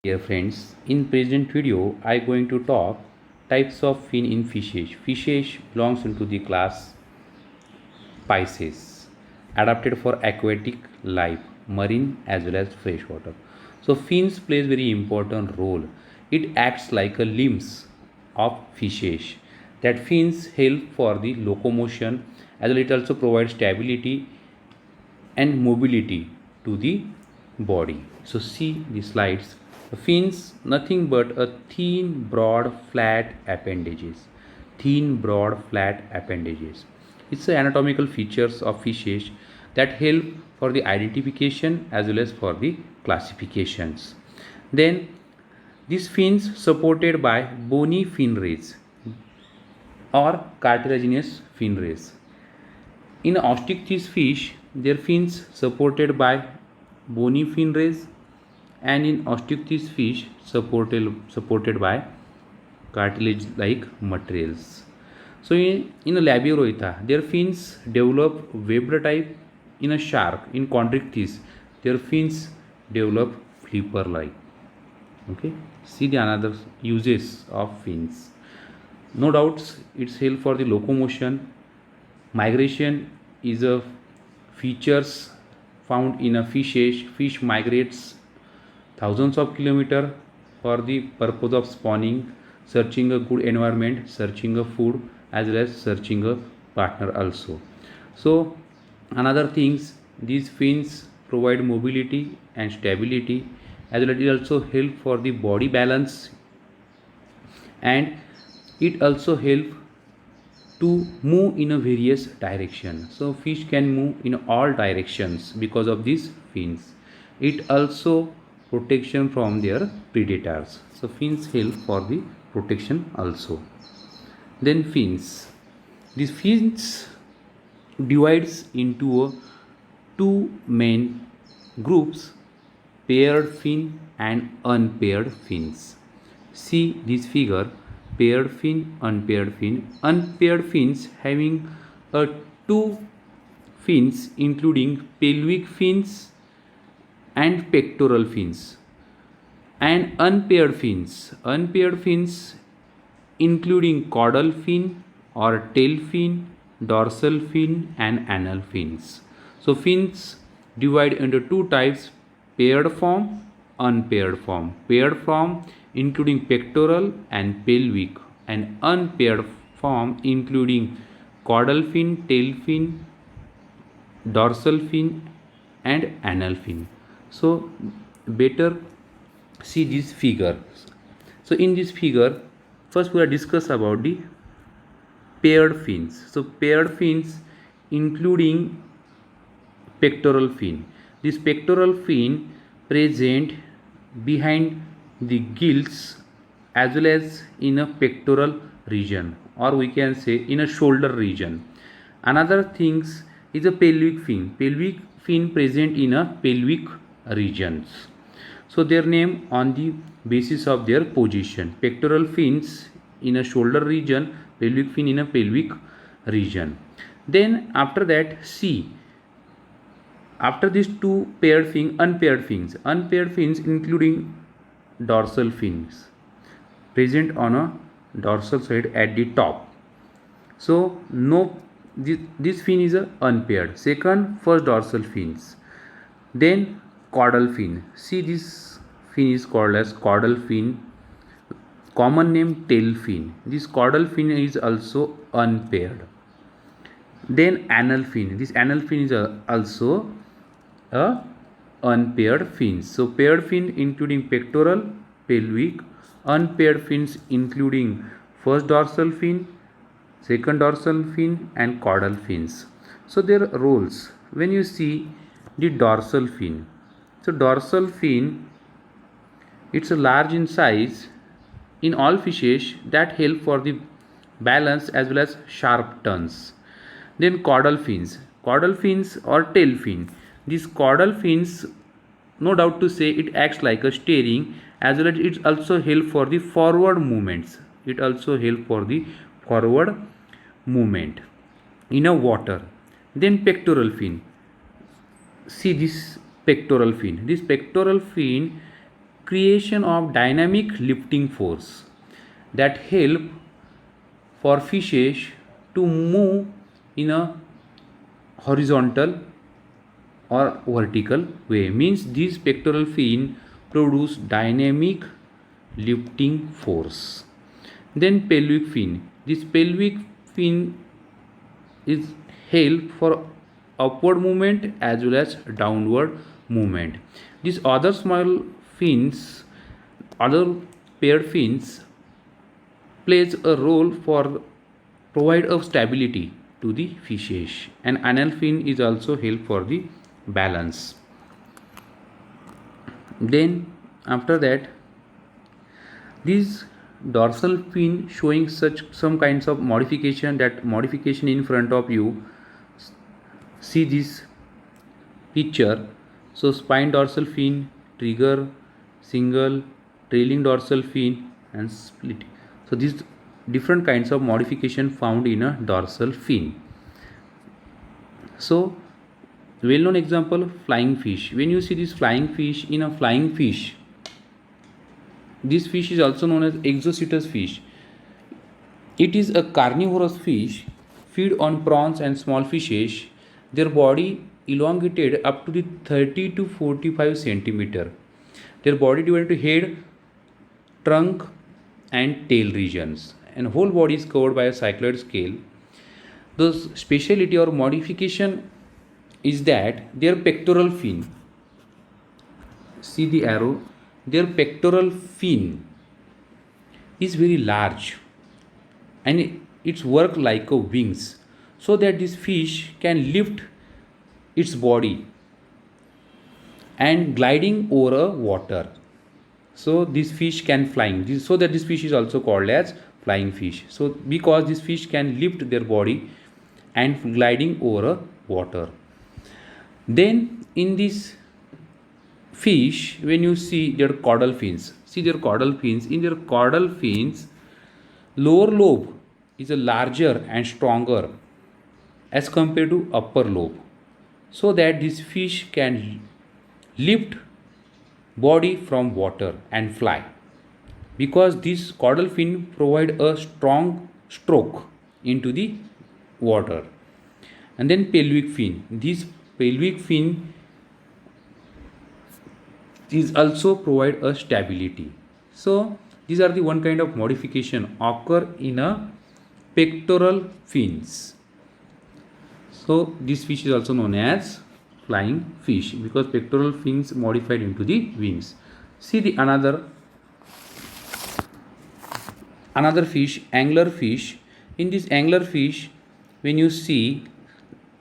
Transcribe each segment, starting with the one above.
Dear friends, in present video I going to talk types of fin in fishes. Fishes belongs into the class Pisces, adapted for aquatic life, marine as well as freshwater. So fins plays very important role. It acts like a limbs of fishes. That fins help for the locomotion as well it also provides stability and mobility to the body. So see the slides. The fins nothing but a thin, broad, flat appendages. Thin, broad, flat appendages. It's the anatomical features of fishes that help for the identification as well as for the classifications. Then these fins supported by bony fin rays or cartilaginous fin rays. In osteichthyes fish, their fins supported by bony fin rays, and in osteichthyes fish supported by cartilage-like materials. So in a Labiorhyncha, their fins develop webbed type. In a shark, in Chondrichthyes, their fins develop flipper-like. Okay, see the another uses of fins. No doubts, it's help for the locomotion. Migration is a features found in a fishes. Fish migrates thousands of kilometers for the purpose of spawning, searching a good environment, searching a food as well as searching a partner also. So another things, these fins provide mobility and stability as well as it also help for the body balance, and it also help to move in a various direction. So fish can move in all directions because of these fins. It also protection from their predators. So fins help for the protection also. Then fins. These fins divides into two main groups, paired fin and unpaired fins. See this figure, paired fin, unpaired fin. Unpaired fins having two fins including pelvic fins and pectoral fins, and unpaired fins including caudal fin or tail fin, dorsal fin and anal fins. So fins divide into two types, paired form, unpaired form. Paired form including pectoral and pelvic, and unpaired form including caudal fin, tail fin, dorsal fin and anal fin. So better see this figure. So in this figure, first we will discuss about the paired fins. So paired fins including pectoral fin. This pectoral fin present behind the gills as well as in a pectoral region, or we can say in a shoulder region. Another things is a pelvic fin. Pelvic fin present in a pelvic regions. So their name on the basis of their position. Pectoral fins in a shoulder region, pelvic fin in a pelvic region. Then after that, see, after these two paired fins, unpaired fins including dorsal fins present on a dorsal side at the top. So no, this fin is a unpaired. Second, first dorsal fins. Then caudal fin. See, this fin is called as caudal fin. Common name tail fin. This caudal fin is also unpaired. Then anal fin. This anal fin is also a unpaired fins. So paired fin including pectoral, pelvic, unpaired fins including first dorsal fin, second dorsal fin and caudal fins. So their roles, when you see the dorsal fin, so dorsal fin, it's a large in size in all fishes that help for the balance as well as sharp turns. Then caudal fins or tail fin. These caudal fins, no doubt to say, it acts like a steering as well as it also help for the forward movements. It also help for the forward movement in a water. Then pectoral fin. See this pectoral fin. This pectoral fin creation of dynamic lifting force that help for fishes to move in a horizontal or vertical way. Means these pectoral fin produce dynamic lifting force. Then pelvic fin. This pelvic fin is help for upward movement as well as downward movement. These other small fins, other paired fins plays a role for provide of stability to the fishes, and anal fin is also help for the balance. Then after that, these dorsal fin showing such some kinds of modification, that modification in front of you, see this picture. So spine dorsal fin, trigger, single, trailing dorsal fin and split. So these different kinds of modification found in a dorsal fin. So well known example, flying fish. When you see this flying fish, in a flying fish, this fish is also known as exocetus fish. It is a carnivorous fish, feed on prawns and small fishes. Their body elongated up to the 30 to 45 centimeter. Their body divided into head, trunk and tail regions, and whole body is covered by a cycloid scale. The speciality or modification is that their pectoral fin, see the arrow, their pectoral fin is very large and it's work like a wings, so that this fish can lift its body and gliding over a water. So this fish can flying, so that this fish is also called as flying fish. So because this fish can lift their body and gliding over a water. Then in this fish, when you see their caudal fins, see their caudal fins, in their caudal fins, lower lobe is a larger and stronger as compared to upper lobe, so that this fish can lift body from water and fly, because this caudal fin provide a strong stroke into the water. And then pelvic fin, this pelvic fin is also provide a stability. So these are the one kind of modification occur in a pectoral fins. So this fish is also known as flying fish because pectoral fins modified into the wings. See the another fish, angler fish. In this angler fish, when you see,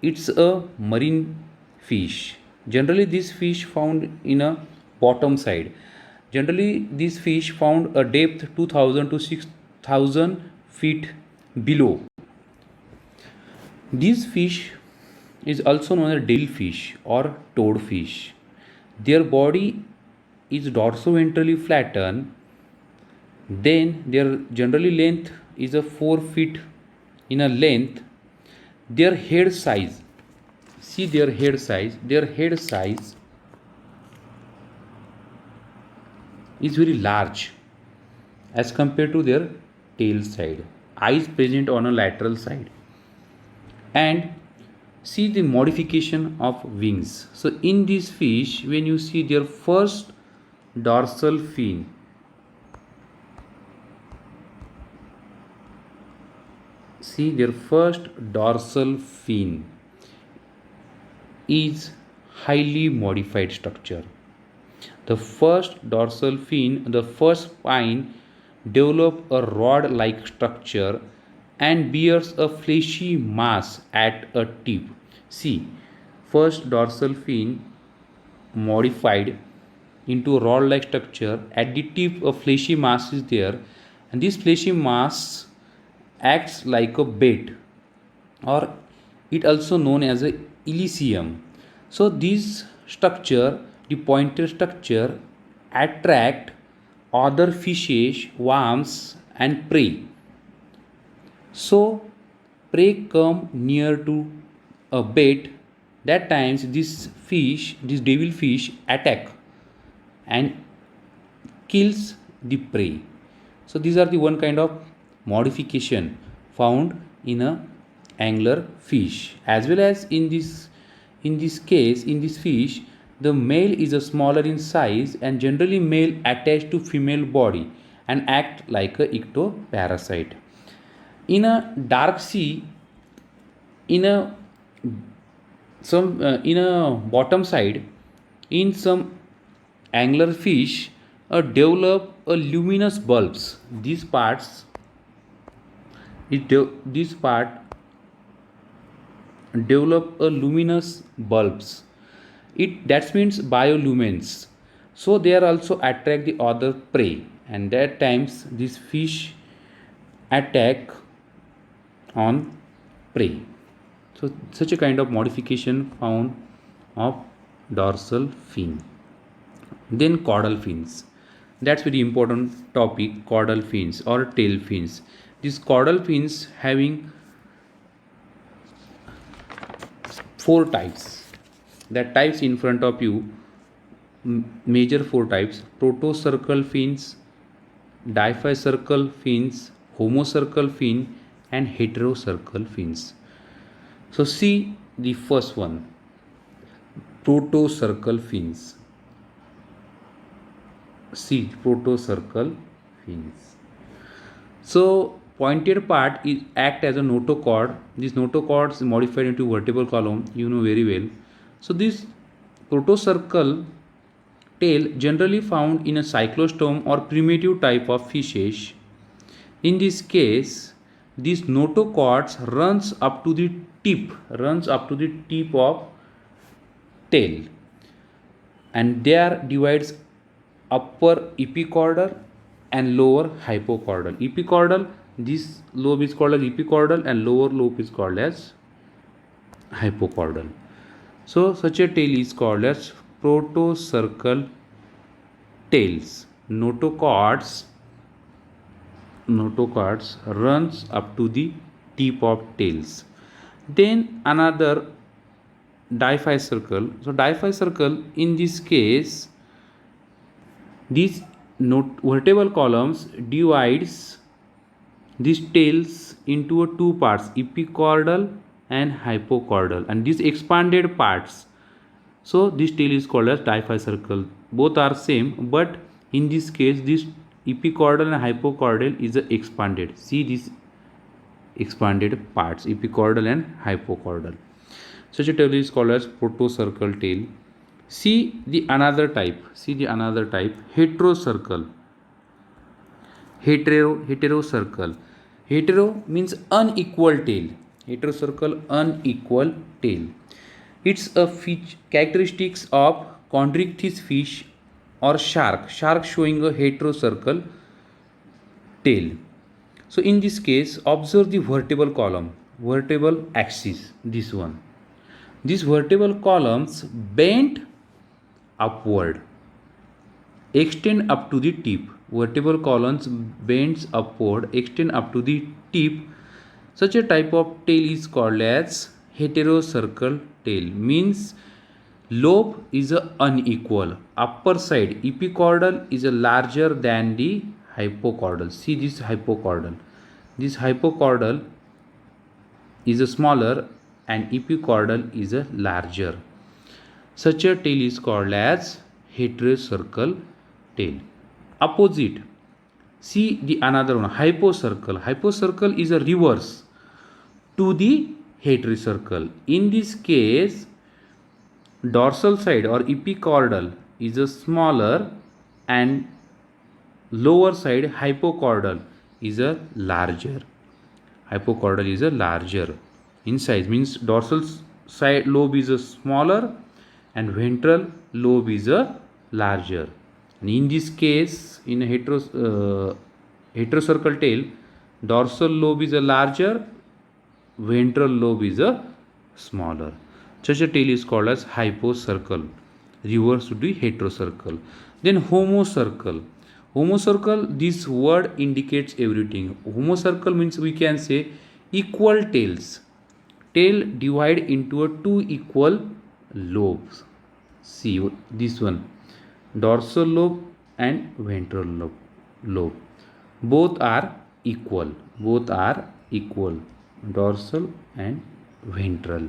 it's a marine fish. Generally this fish found in a bottom side. Generally this fish found a depth 2000 to 6000 feet below. This fish is also known as devilfish or toadfish. Their body is dorsoventrally flattened. Then their generally length is a 4 feet in a length. Their head size, see their head size. Their head size is very large as compared to their tail side. Eyes present on a lateral side. And see the modification of wings. So in this fish, when you see their first dorsal fin, see their first dorsal fin is highly modified structure. The first dorsal fin, the first spine develop a rod-like structure and bears a fleshy mass at a tip. See, first dorsal fin modified into a rod-like structure. At the tip, a fleshy mass is there, and this fleshy mass acts like a bait, or it also known as a elysium. So this structure, the pointed structure, attract other fishes, worms and prey. So prey come near to a bait. That times this fish, this devilfish attack and kills the prey. So these are the one kind of modification found in a angler fish. As well as in this case, in this fish, the male is a smaller in size and generally male attached to female body and act like a ectoparasite. In a dark sea, in a in a bottom side, in some angler fish develop a luminous bulbs. These parts, this part develop a luminous bulbs. It that means biolumens. So they are also attract the other prey, and that times these fish attack on prey. So such a kind of modification found of dorsal fin. Then caudal fins. That's very important topic, caudal fins or tail fins. These caudal fins having four types. That types in front of you, major four types: protocircle fins, diphycircle fins, homocircle fin, and heterocircle fins. So see the first one, protocircle fins. See protocircle fins. So pointed part is act as a notochord. This notochord is modified into vertebral column. You know very well. So this protocircle tail generally found in a cyclostome or primitive type of fishes. In this case, this notochords runs up to the tip of tail, and there divides upper epicaudal and lower hypocaudal. Epicaudal, this lobe is called as epicaudal and lower lobe is called as hypocaudal. So such a tail is called as protocircle tails. Notochords runs up to the tip of tails. Then another diphycircle. So diphycircle, in this case, these vertebral columns divides these tails into two parts, epicaudal and hypocaudal, and these expanded parts. So this tail is called as diphycircle. Both are same, but in this case, this epicaudal and hypocaudal is expanded. See these expanded parts, epicaudal and hypocaudal. Such a tail is called as protocircle tail. See the another type. Heterocircle. Heterocircle. Hetero means unequal tail. Heterocircle, unequal tail. It's a characteristics of chondrichthyes fish or shark. Shark showing a heterocircle tail. So in this case, observe the vertebral column, vertebral axis. This one. These vertebral columns bend upward, extend up to the tip. Vertebral columns bends upward, extend up to the tip. Such a type of tail is called as heterocircle tail. Means lobe is unequal. Upper side epicaudal is larger than the hypocaudal. See this hypocaudal. This hypocaudal is smaller and epicaudal is larger. Such a tail is called as heterocircle tail. Opposite, see the another one, hypocircle. Hypocircle is a reverse to the heterocircle. In this case, dorsal side or epicaudal is a smaller and lower side hypocaudal is a larger. Hypocaudal is a larger in size, means dorsal side lobe is a smaller and ventral lobe is a larger. And in this case, in a heterocircle tail, dorsal lobe is a larger, ventral lobe is a smaller. Such a tail is called as hypocircle, reverse to the heterocircle. Then homocircle. Homocircle, this word indicates everything. Homocircle means we can say equal tails. Tail divide into two equal lobes. See this one, dorsal lobe and ventral lobe. Both are equal. Both are equal. Dorsal and ventral.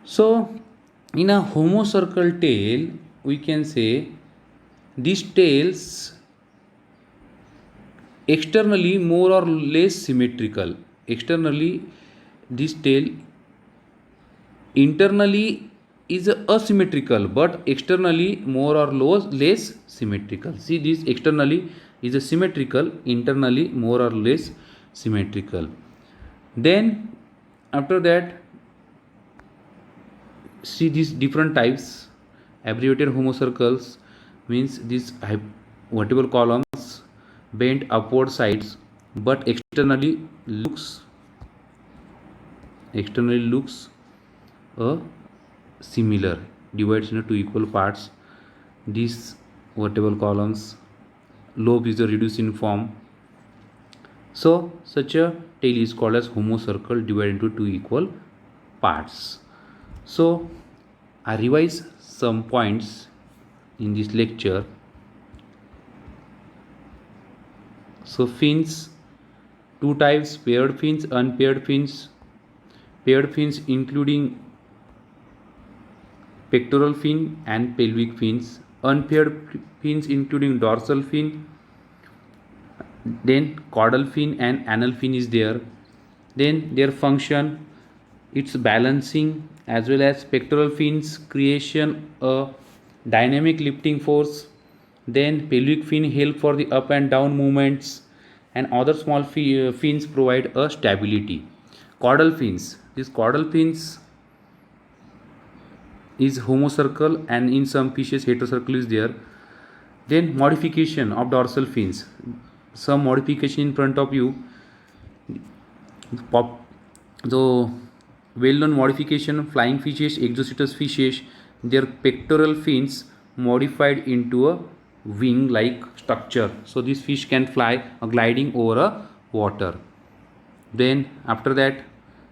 So, in a homocircle tail, we can say these tails externally more or less symmetrical. Externally, this tail internally is asymmetrical, but externally more or less symmetrical. See, this externally is a symmetrical, internally more or less symmetrical. Then after that, see these different types. Abbreviated homocircles means these vertebral columns bent upward sides, but externally looks similar, divides into two equal parts. These vertebral columns, lobe is reduced in form. So such a tail is called as homocircle, divided into two equal parts. So I revise some points in this lecture. So fins, two types: paired fins, unpaired fins. Paired fins including pectoral fin and pelvic fins. Unpaired fins including dorsal fin, then caudal fin and anal fin is there. Then their function, its balancing, as well as pectoral fins creation a dynamic lifting force. Then pelvic fin help for the up and down movements, and other small fins provide a stability. Caudal fins, these caudal fins is homocircle, and in some fishes heterocircle is there. Then modification of dorsal fins, some modification in front of you. The well-known modification, flying fishes, exocetus fishes, their pectoral fins modified into a wing-like structure. So these fish can fly gliding over a water. Then after that,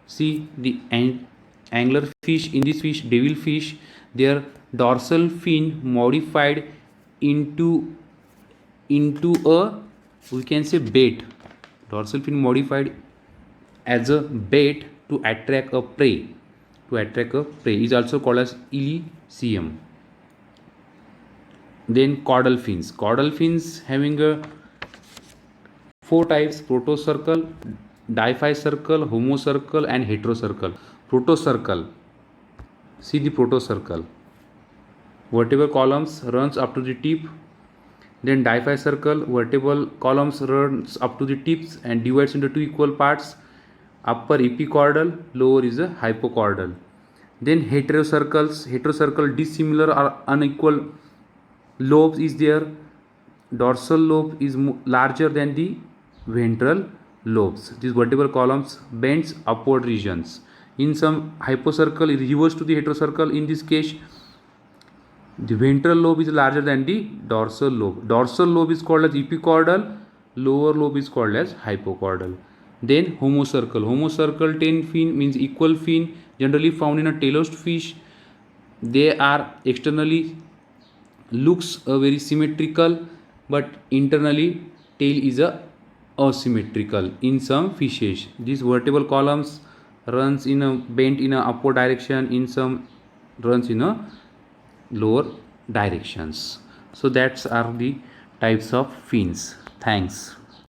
see the angler fish. In this fish, devil fish, their dorsal fin modified into a, we can say, bait. Dorsal fin modified as a bait to attract a prey. Is also called as elysium. Then caudal fins. Caudal fins having a four types: protocircle, diphyscircle, homocircle and heterocircle. Protocircle, see the protocircle, vertebral columns runs up to the tip. Then diphyscircle, vertebral columns runs up to the tips and divides into two equal parts. Upper epicaudal, lower is a hypocaudal. Then heterocircle, dissimilar or unequal lobes is there. Dorsal lobe is larger than the ventral lobes. These vertebral columns bends upward regions. In some hypocircle is reverse to the heterocircle. In this case, the ventral lobe is larger than the dorsal lobe. Dorsal lobe is called as epicaudal, lower lobe is called as hypocaudal. Then homocircle 10 fin means equal fin, generally found in a talosed fish. They are externally looks very symmetrical, but internally tail is asymmetrical in some fishes. These vertebral columns runs in a bent in a upward direction, in some runs in a lower directions. So that's are the types of fins. Thanks.